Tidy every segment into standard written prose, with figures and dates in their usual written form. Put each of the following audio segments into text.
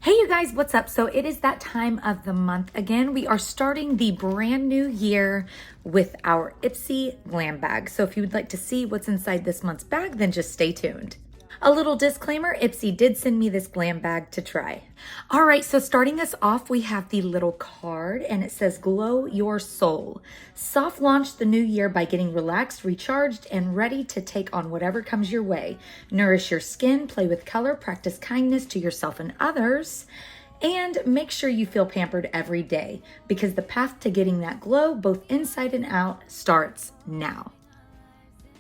Hey you guys, what's up? So it is that time of the month again. We are starting the brand new year with our Ipsy Glam bag. So if you would like to see what's inside this month's bag, then just stay tuned. A little disclaimer, Ipsy did send me this glam bag to try. All right, so starting us off, we have the little card and it says, glow your soul. Soft launch the new year by getting relaxed, recharged, and ready to take on whatever comes your way. Nourish your skin, play with color, practice kindness to yourself and others, and make sure you feel pampered every day because the path to getting that glow, both inside and out, starts now.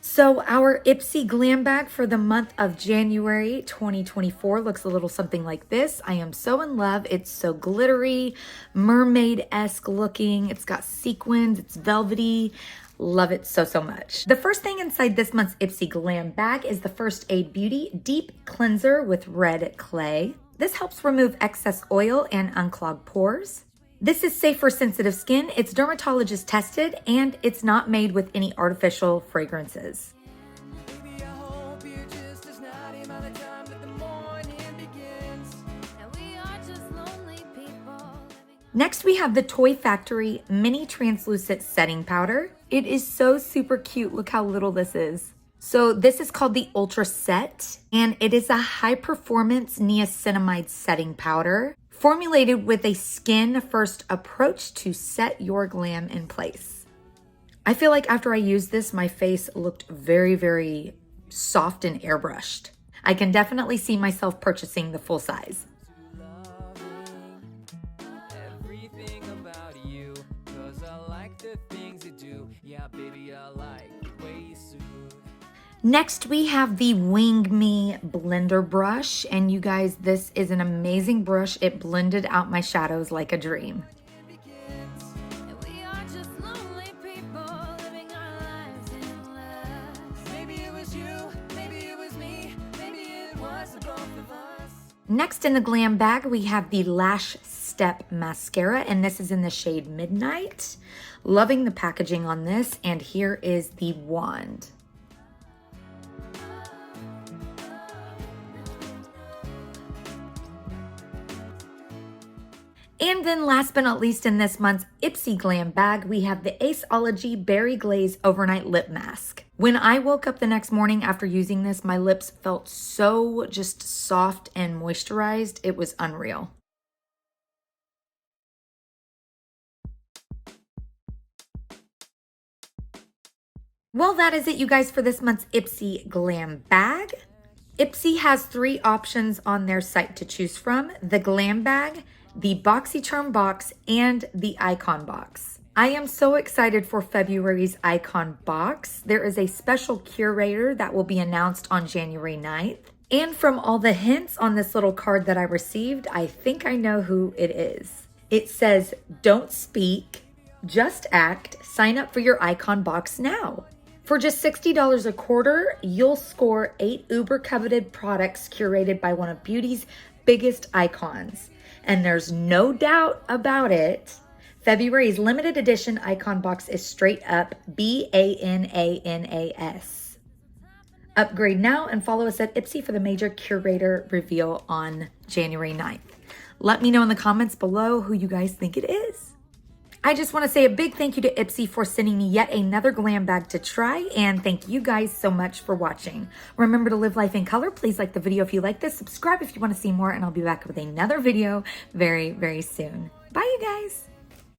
So our Ipsy Glam bag for the month of January 2024 looks a little something like this. I am so in love. It's so glittery, mermaid-esque looking. It's got sequins, it's velvety. Love it so, so much. The first thing inside this month's Ipsy Glam bag is the First Aid Beauty Deep Cleanser with Red Clay. This helps remove excess oil and unclog pores. This is safe for sensitive skin, it's dermatologist tested, and it's not made with any artificial fragrances. Next, we have the Toy Factory Mini Translucent Setting Powder. It is so super cute. Look how little this is. So this is called the Ultra Set, and it is a high-performance niacinamide setting powder formulated with a skin-first approach to set your glam in place. I feel like after I used this, my face looked very, very soft and airbrushed. I can definitely see myself purchasing the full size. Next, we have the Wing Me Blender Brush, and you guys, this is an amazing brush. It blended out my shadows like a dream. Next in the glam bag, we have the Lash Step Mascara, and this is in the shade Midnight. Loving the packaging on this, and here is the wand. And then last but not least in this month's Ipsy Glam bag, we have the Aceology Berry Glaze Overnight Lip Mask. When I woke up the next morning after using this, my lips felt so just soft and moisturized. It was unreal. Well, that is it, you guys, for this month's Ipsy Glam bag. Ipsy has 3 options on their site to choose from: the Glam bag, the BoxyCharm box, and the Icon box. I am so excited for February's Icon box. There is a special curator that will be announced on January 9th. And from all the hints on this little card that I received, I think I know who it is. It says, don't speak, just act, sign up for your Icon box now. For just $60 a quarter, you'll score 8 uber coveted products curated by one of beauty's biggest icons. And there's no doubt about it, February's limited edition Icon box is straight up BANANAS. Upgrade now and follow us at Ipsy for the major curator reveal on January 9th. Let me know in the comments below who you guys think it is. I just want to say a big thank you to Ipsy for sending me yet another glam bag to try, and thank you guys so much for watching. Remember to live life in color. Please like the video if you like this, subscribe if you want to see more, and I'll be back with another video very, very soon. Bye, you guys.